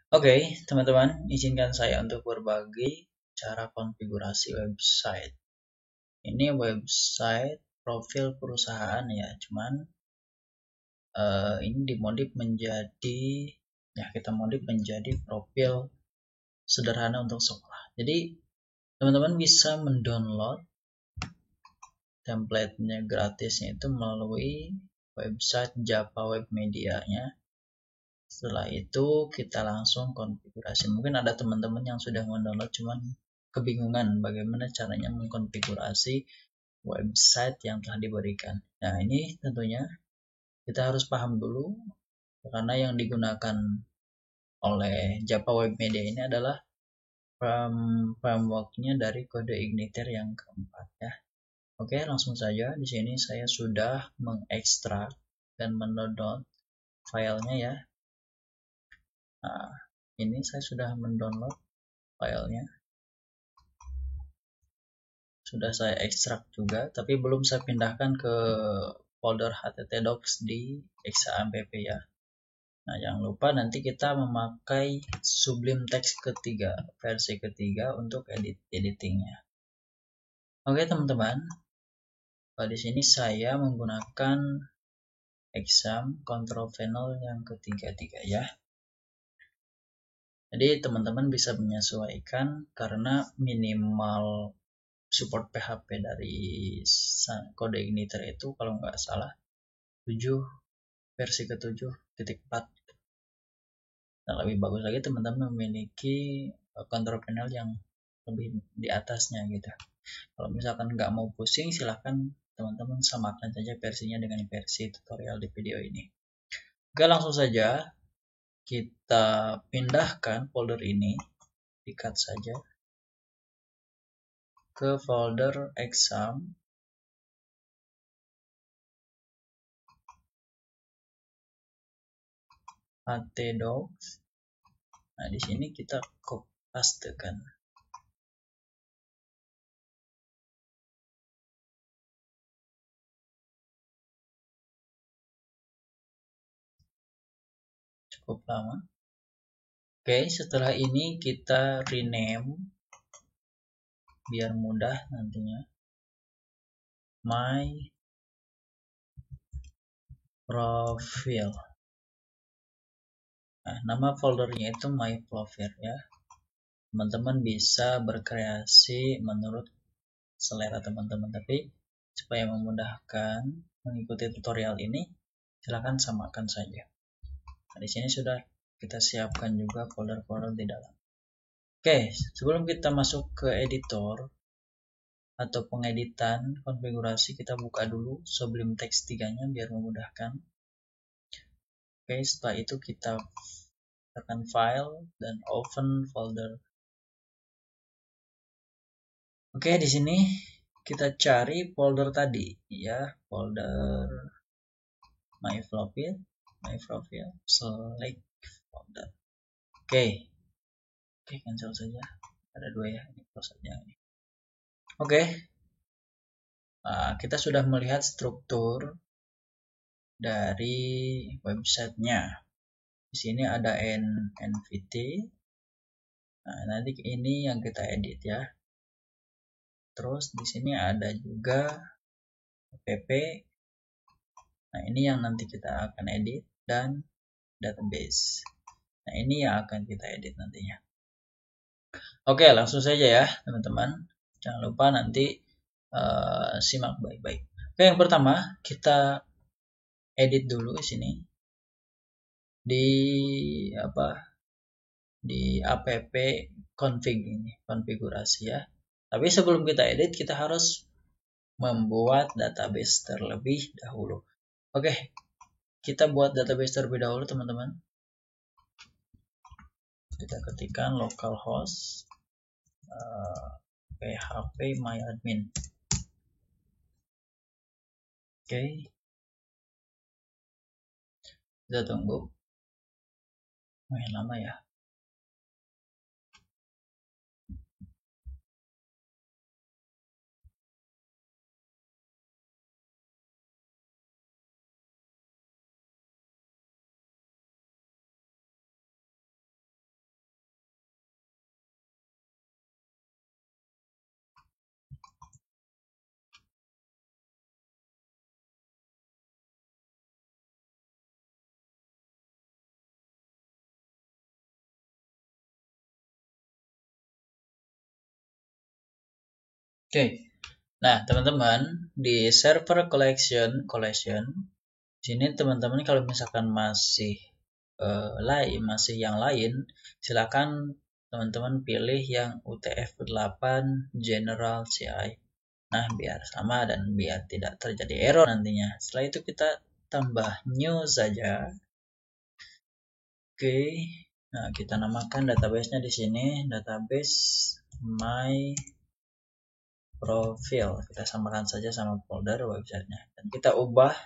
Oke, teman-teman, izinkan saya untuk berbagi cara konfigurasi website. Ini website profil perusahaan ya, cuman ini dimodif menjadi, ya kita modif menjadi profil sederhana untuk sekolah. Jadi teman-teman bisa mendownload template-nya gratisnya itu melalui website Java Web Media-nya. Setelah itu kita langsung konfigurasi. Mungkin ada teman-teman yang sudah mendownload cuman kebingungan bagaimana caranya mengkonfigurasi website yang telah diberikan. Nah, ini tentunya kita harus paham dulu karena yang digunakan oleh Java Web Media ini adalah framework-nya dari kode Igniter yang keempat ya. Oke, langsung saja. Di sini saya sudah mengekstrak dan mendownload filenya ya. Nah, ini saya sudah mendownload filenya. Sudah saya ekstrak juga, tapi belum saya pindahkan ke folder httdocs di exampp ya. Nah, jangan lupa nanti kita memakai Sublime Text ketiga, versi ketiga untuk editingnya. Oke teman-teman, di sini saya menggunakan exam control panel yang ketiga ya. Jadi teman-teman bisa menyesuaikan karena minimal support PHP dari kode Igniter itu kalau nggak salah 7 versi ke-7.4. Nah, lebih bagus lagi teman-teman memiliki control panel yang lebih di atasnya gitu. Kalau misalkan nggak mau pusing, silahkan teman-teman samakan saja versinya dengan versi tutorial di video ini. Oke, langsung saja kita pindahkan folder ini, di-cut saja ke folder exam. htdocs. Nah, di sini kita copy pastekan. Cukup lama. Oke, setelah ini kita rename biar mudah nantinya. My profile. Nah, nama foldernya itu my profile ya. Teman-teman bisa berkreasi menurut selera teman-teman, tapi supaya memudahkan mengikuti tutorial ini, silakan samakan saja. Nah, di sini sudah kita siapkan juga folder-folder di dalam. Oke, sebelum kita masuk ke editor atau pengeditan konfigurasi, kita buka dulu Sublime Text 3-nya biar memudahkan. Oke, setelah itu kita tekan file dan open folder. Oke, di sini kita cari folder tadi ya, folder my profile, select folder. Oke, cancel saja. Ada dua ya, ini close saja ini. Oke, kita sudah melihat struktur dari websitenya. Di sini ada NVT. Nah, nanti ini yang kita edit ya. Terus di sini ada juga app. Nah, ini yang nanti kita akan edit dan database. Nah, ini yang akan kita edit nantinya. Oke, langsung saja ya, teman-teman. Jangan lupa nanti simak baik-baik. Oke, yang pertama kita edit dulu di sini. Di app config ini, konfigurasi ya. Tapi sebelum kita edit, kita harus membuat database terlebih dahulu. Oke, kita buat database terlebih dahulu teman-teman. Kita ketikkan localhost php myadmin. Oke, kita tunggu. Lumayan lama ya. Oke. Nah, teman-teman, di server collection sini teman-teman kalau misalkan masih masih yang lain, silakan teman-teman pilih yang UTF-8 General CI. Nah, biar sama dan biar tidak terjadi error nantinya. Setelah itu kita tambah new saja. Oke. Nah, kita namakan database-nya di sini database my profile. Kita samakan saja sama folder websitenya. Dan kita ubah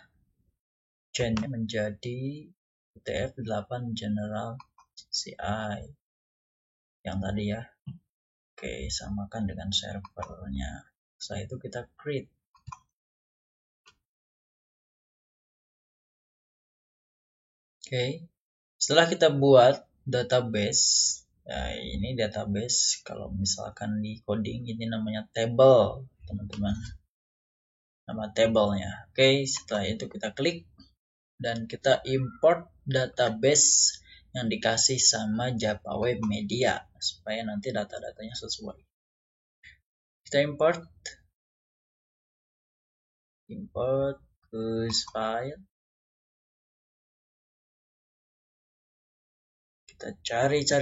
chain menjadi UTF-8 General CI yang tadi ya. Oke, samakan dengan servernya. Setelah itu kita create. Oke, setelah kita buat database, ya ini database. Kalau misalkan di coding ini namanya table, teman-teman. Nama tablenya. Oke, setelah itu kita klik dan kita import database yang dikasih sama Java Web Media supaya nanti data-datanya sesuai. Kita import use file. Kita cari. Di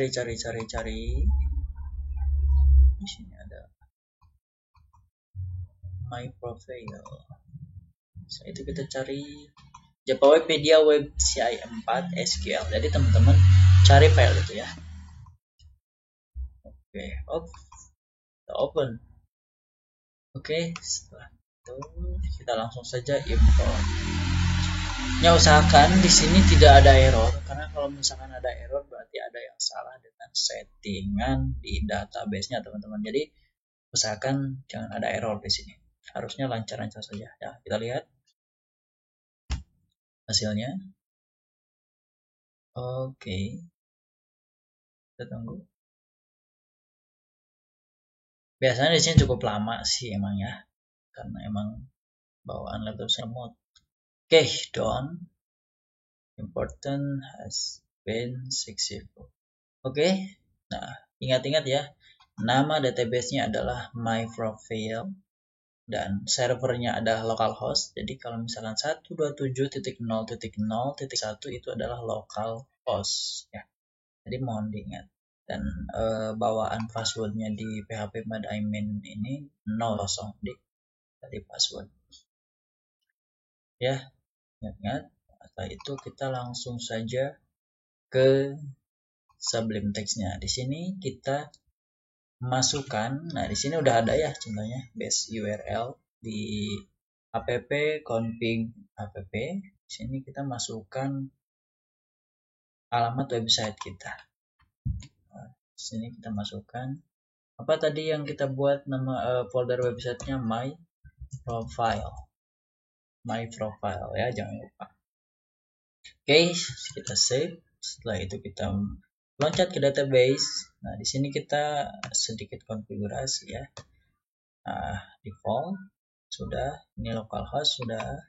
sini ada my profile. Setelah itu kita cari Java Web Media Web CI 4 SQL. Jadi teman-teman cari file itu ya. Oke, kita open. Oke, setelah itu kita langsung saja import. Ya, usahakan di sini tidak ada error, karena kalau misalkan ada error berarti ada yang salah dengan settingan di database-nya, teman-teman. Jadi usahakan jangan ada error di sini. Harusnya lancar-lancar saja. Ya, kita lihat hasilnya. Oke. Kita tunggu. Biasanya di sini cukup lama sih emang ya, karena emang bawaan laptop saya lemot. Oke, done. Important has been successful. Oke, nah ingat-ingat ya, nama database-nya adalah myprofile dan servernya adalah localhost. Jadi kalau misalkan 127.0.0.1 itu adalah localhost ya. Jadi mohon diingat. Dan bawaan passwordnya di PHP MadAdmin ini 0 dari password. Ya, ingat. Setelah itu kita langsung saja ke Sublime Text-nya. Di sini kita masukkan, nah di sini udah ada ya contohnya base URL di app config app. Di sini kita masukkan alamat website kita. Nah, di sini kita masukkan apa tadi yang kita buat, nama folder websitenya my profile ya, jangan lupa. Oke, kita save. Setelah itu kita loncat ke database. Nah, di sini kita sedikit konfigurasi ya. Nah, default sudah, ini localhost sudah.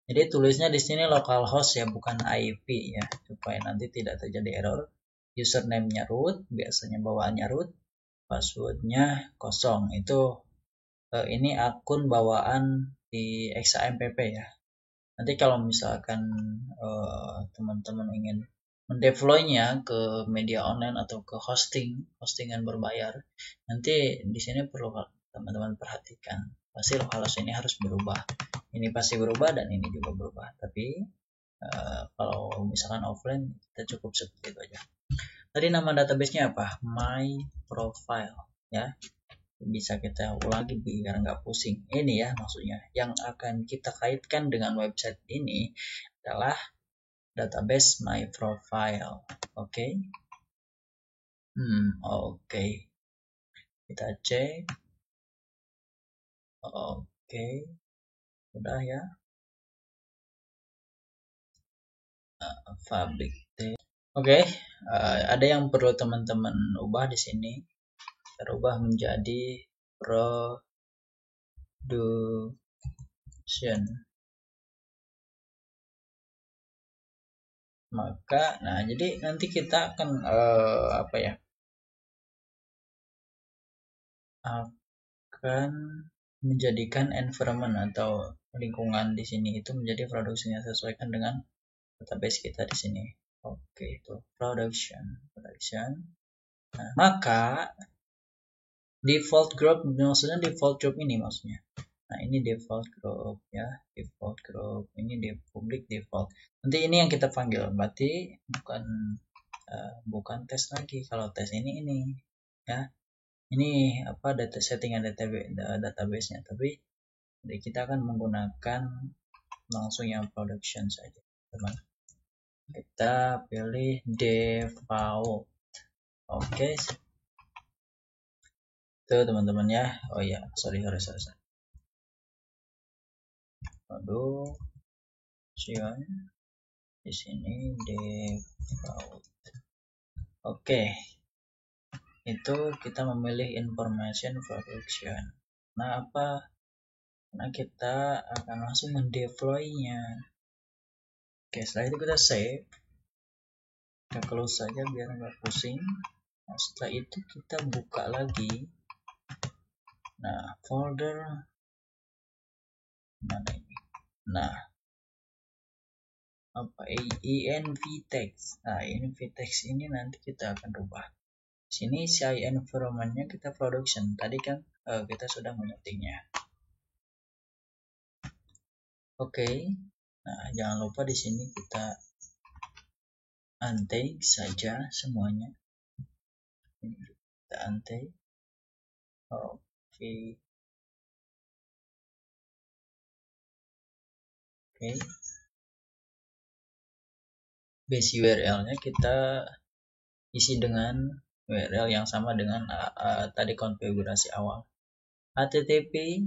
Jadi tulisnya di sini localhost ya, bukan IP ya, supaya nanti tidak terjadi error. Username-nya root, biasanya bawaannya root, passwordnya kosong. Itu ini akun bawaan di XAMPP ya. Nanti kalau misalkan teman-teman ingin mendeploy-nya ke media online atau ke hostingan berbayar, nanti di sini perlu teman-teman perhatikan. Pasti localhost ini harus berubah. Ini pasti berubah dan ini juga berubah. Tapi kalau misalkan offline kita cukup seperti itu aja. Tadi nama database-nya apa? My profile ya. Bisa kita ulangi biar nggak pusing. Ini ya maksudnya. Yang akan kita kaitkan dengan website ini adalah database my profile. Oke. Oke. Kita cek. Oke. Udah ya. Public. Oke. Ada yang perlu teman-teman ubah di sini. Terubah menjadi production. Maka, nah jadi nanti kita akan apa ya? Akan menjadikan environment atau lingkungan di sini itu menjadi produksinya sesuaikan dengan database kita di sini. Oke, itu production. Nah, maka default group maksudnya default group ini maksudnya. Nah, ini default group ya, default group. Ini di public default. Nanti ini yang kita panggil, berarti bukan tes lagi. Kalau tes ini ya. Ini apa data settingan database-nya, tapi kita akan menggunakan langsung yang production saja, teman. Kita pilih default. Oke. Tuh teman-teman ya. Oh ya, sorry. Aduh, di sini default. Oke. Itu kita memilih information production. Nah, apa? Nah, kita akan langsung mendeploy-nya. Oke, setelah itu kita save. Kita close saja biar nggak pusing. Nah, setelah itu kita buka lagi. Nah, folder mana ini? Nah, apa env text. Nah, env text ini nanti kita akan rubah. Sini si environment-nya kita production. Tadi kan kita sudah menyetingnya. Oke. Nah, jangan lupa di sini kita untag saja semuanya. Ini kita untag. Oke. Base URL-nya kita isi dengan URL yang sama dengan tadi konfigurasi awal. HTTP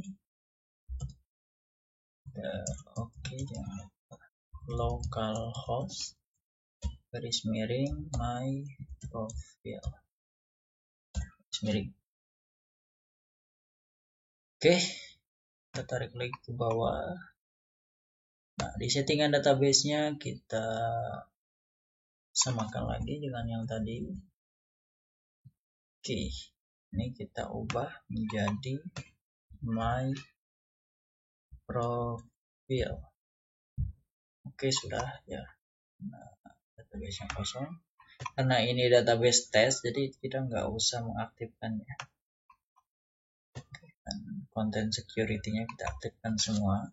oke, jangan lupa localhost garis miring my profile garis miring. Oke, kita tarik lagi ke bawah. Nah, di settingan database-nya kita samakan lagi dengan yang tadi. Oke, ini kita ubah menjadi my profile. Oke, sudah ya. Nah, database yang kosong. Karena ini database test, jadi kita nggak usah mengaktifkannya. Dan content security-nya kita aktifkan semua.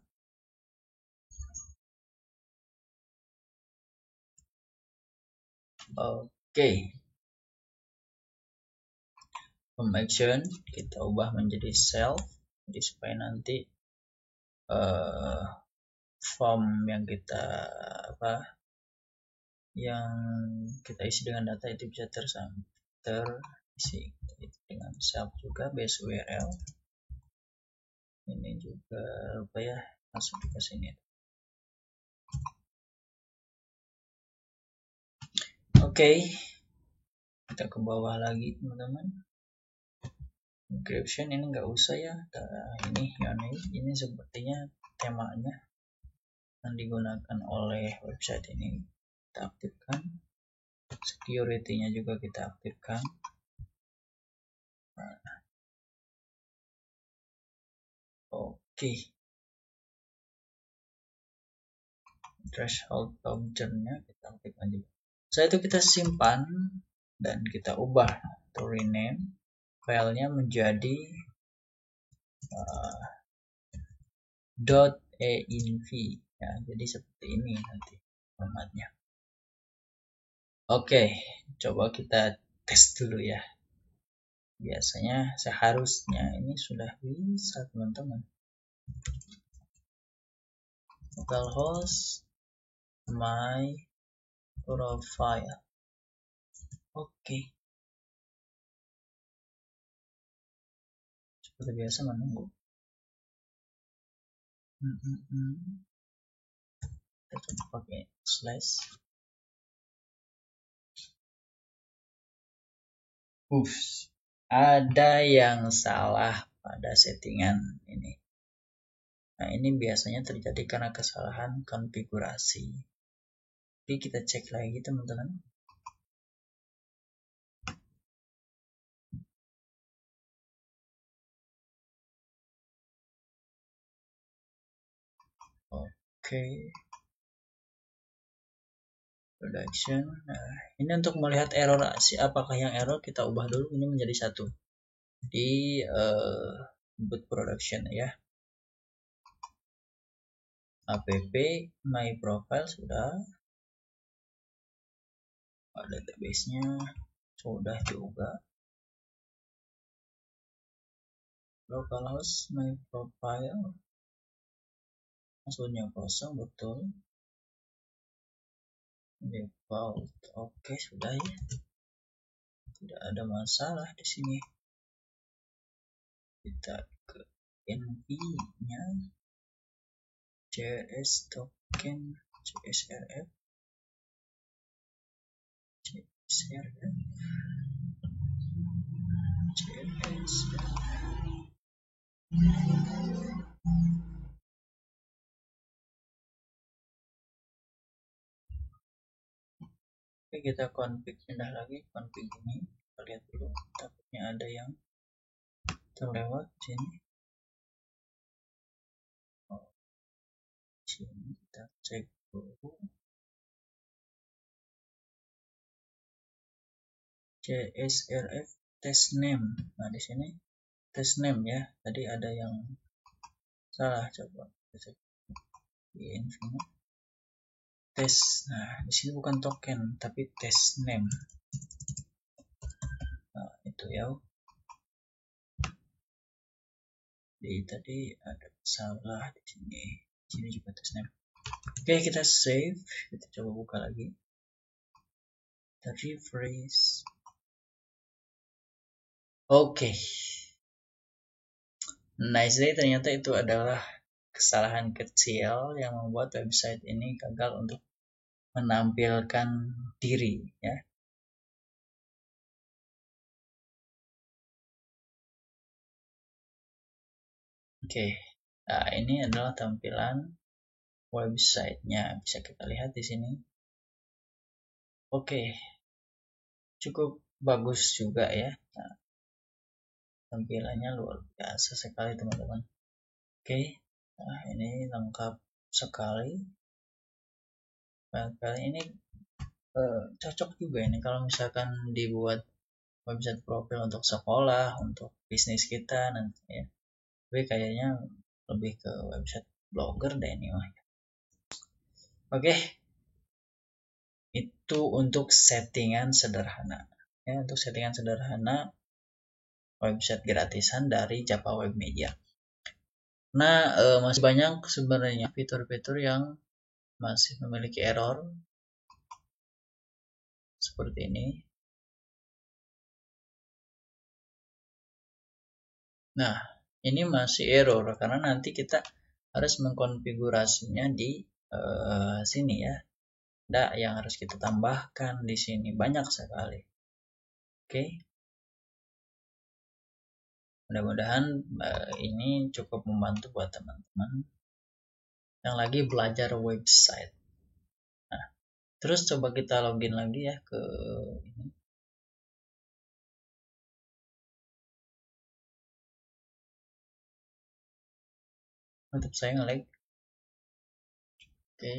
Oke. Home action kita ubah menjadi self, jadi supaya nanti form yang kita isi dengan data itu bisa terisi dengan self juga base URL. Ini juga masuk ke sini. Oke. Kita ke bawah lagi teman-teman. Encryption ini nggak usah ya. Ini sepertinya temanya yang digunakan oleh website ini. Kita aktifkan. Security-nya juga kita aktifkan. Oke. Threshold launcher-nya kita aktifkan juga. Setelah itu kita simpan dan kita ubah atau rename filenya menjadi .env ya, jadi seperti ini nanti formatnya. Oke, coba kita tes dulu ya. Biasanya seharusnya ini sudah bisa teman-teman. Localhost my profile. Oke. Seperti biasa menunggu. Kita coba pakai slash. Ada yang salah pada settingan ini. Nah, ini biasanya terjadi karena kesalahan konfigurasi. Jadi kita cek lagi teman-teman. Oke. Production. Nah, ini untuk melihat error apakah yang error, kita ubah dulu ini menjadi 1 di boot production ya. App my profile sudah, database-nya sudah juga. Localhost my profile passwordnya kosong, betul. Default, oke, sudah ya, tidak ada masalah di sini. Kita ke env-nya, cs token csrf csrf Oke, kita config, pindah lagi config ini, kita lihat dulu, takutnya ada yang terlewat sini. Sini kita cek dulu csrf test name. Nah, di sini test name ya, tadi ada yang salah, coba kita cek di info test. Nah, di sini bukan token tapi test name. Nah, itu ya. Tadi ada salah di sini. Di sini juga test name. Oke, kita save. Kita coba buka lagi. Kita refresh. Oke. Nice day, ternyata itu adalah kesalahan kecil yang membuat website ini gagal untuk menampilkan diri ya. Oke. Nah, ini adalah tampilan websitenya, bisa kita lihat di sini. Oke, cukup bagus juga ya. Nah, tampilannya luar biasa sekali teman-teman. Oke, nah ini lengkap sekali. Nah, kali ini cocok juga ini kalau misalkan dibuat website profil untuk sekolah, untuk bisnis kita nanti ya. Tapi kayaknya lebih ke website blogger deh ini mah. Oke, itu untuk settingan sederhana. Ya, untuk settingan sederhana website gratisan dari Japa Web Media. Nah, masih banyak sebenarnya fitur-fitur yang masih memiliki error seperti ini. Nah, ini masih error karena nanti kita harus mengkonfigurasinya di sini ya. Ada yang harus kita tambahkan di sini, banyak sekali. Oke. Mudah-mudahan ini cukup membantu buat teman-teman yang lagi belajar website. Nah, terus coba kita login lagi ya ke ini. Untuk saya nge-lag. Oke.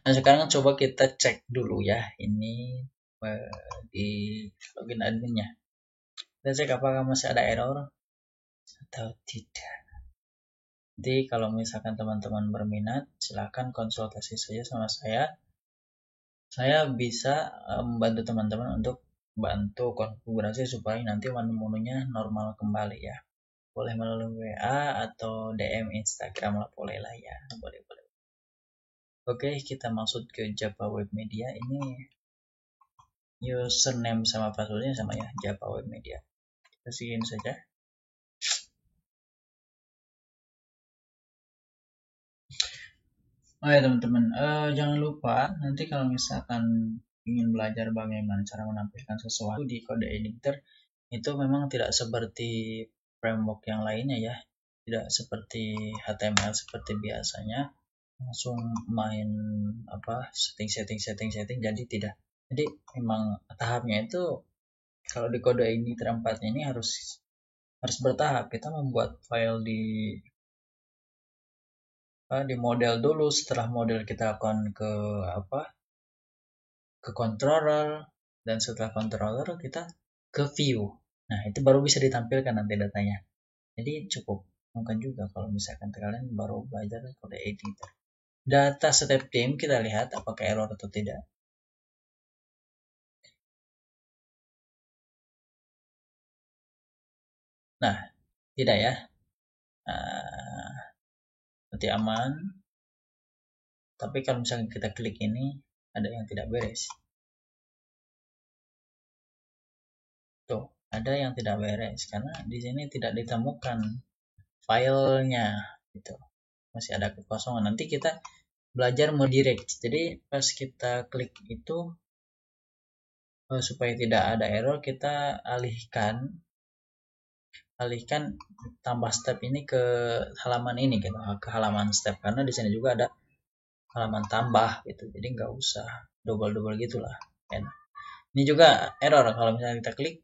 Nah, sekarang coba kita cek dulu ya ini di login adminnya. Kita cek apakah masih ada error atau tidak. Jadi kalau misalkan teman-teman berminat, silahkan konsultasi saja sama saya. Saya bisa membantu teman-teman untuk bantu konfigurasi supaya nanti menu-menunya normal kembali ya. Boleh melalui WA atau DM Instagram lah, boleh lah ya. Boleh. Oke, kita masuk ke Japa Web Media. Ini username sama passwordnya sama ya, Japa Web Media. Kita sign saja. Oh ya teman-teman, jangan lupa nanti kalau misalkan ingin belajar bagaimana cara menampilkan sesuatu di kode editor, itu memang tidak seperti framework yang lainnya ya, tidak seperti HTML seperti biasanya langsung main setting jadi tidak. Jadi memang tahapnya itu Kalau di kode editor 4 ini harus bertahap. Kita membuat file di model dulu, setelah model kita akan ke controller, dan setelah controller kita ke view. Nah, itu baru bisa ditampilkan nanti datanya. Jadi cukup mungkin juga kalau misalkan kalian baru belajar kode editor. Data step team kita lihat apakah error atau tidak. Nah, tidak ya. Berarti aman. Tapi kalau misalnya kita klik ini, ada yang tidak beres. Tuh, ada yang tidak beres karena di sini tidak ditemukan filenya gitu. Masih ada kekosongan. Nanti kita belajar redirect. Jadi pas kita klik itu supaya tidak ada error, kita alihkan tambah step ini ke halaman ini gitu, ke halaman step, karena di sini juga ada halaman tambah gitu. Jadi nggak usah double gitulah. Ini juga error kalau misalnya kita klik,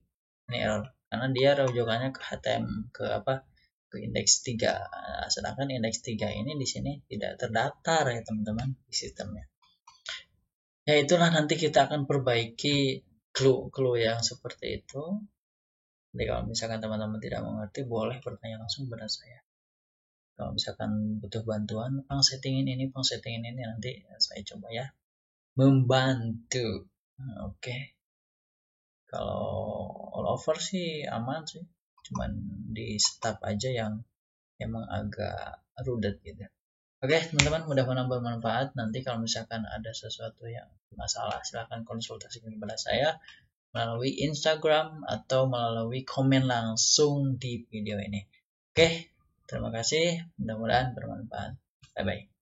ini error karena dia rujukannya ke HTML ke indeks 3. Nah, sedangkan indeks 3 ini di sini tidak terdaftar ya teman-teman di sistemnya. Ya itulah, nanti kita akan perbaiki clue yang seperti itu. Jadi kalau misalkan teman-teman tidak mengerti, boleh bertanya langsung kepada saya. Kalau misalkan butuh bantuan, pang settingin ini, nanti saya coba ya membantu. Oke. Kalau all over sih aman sih, cuman di step aja yang emang agak rudet gitu. Oke teman-teman, mudah-mudahan bermanfaat. Nanti kalau misalkan ada sesuatu yang masalah, silahkan konsultasikan kepada saya melalui Instagram atau melalui komen langsung di video ini. Oke, terima kasih, mudah-mudahan bermanfaat. Bye bye.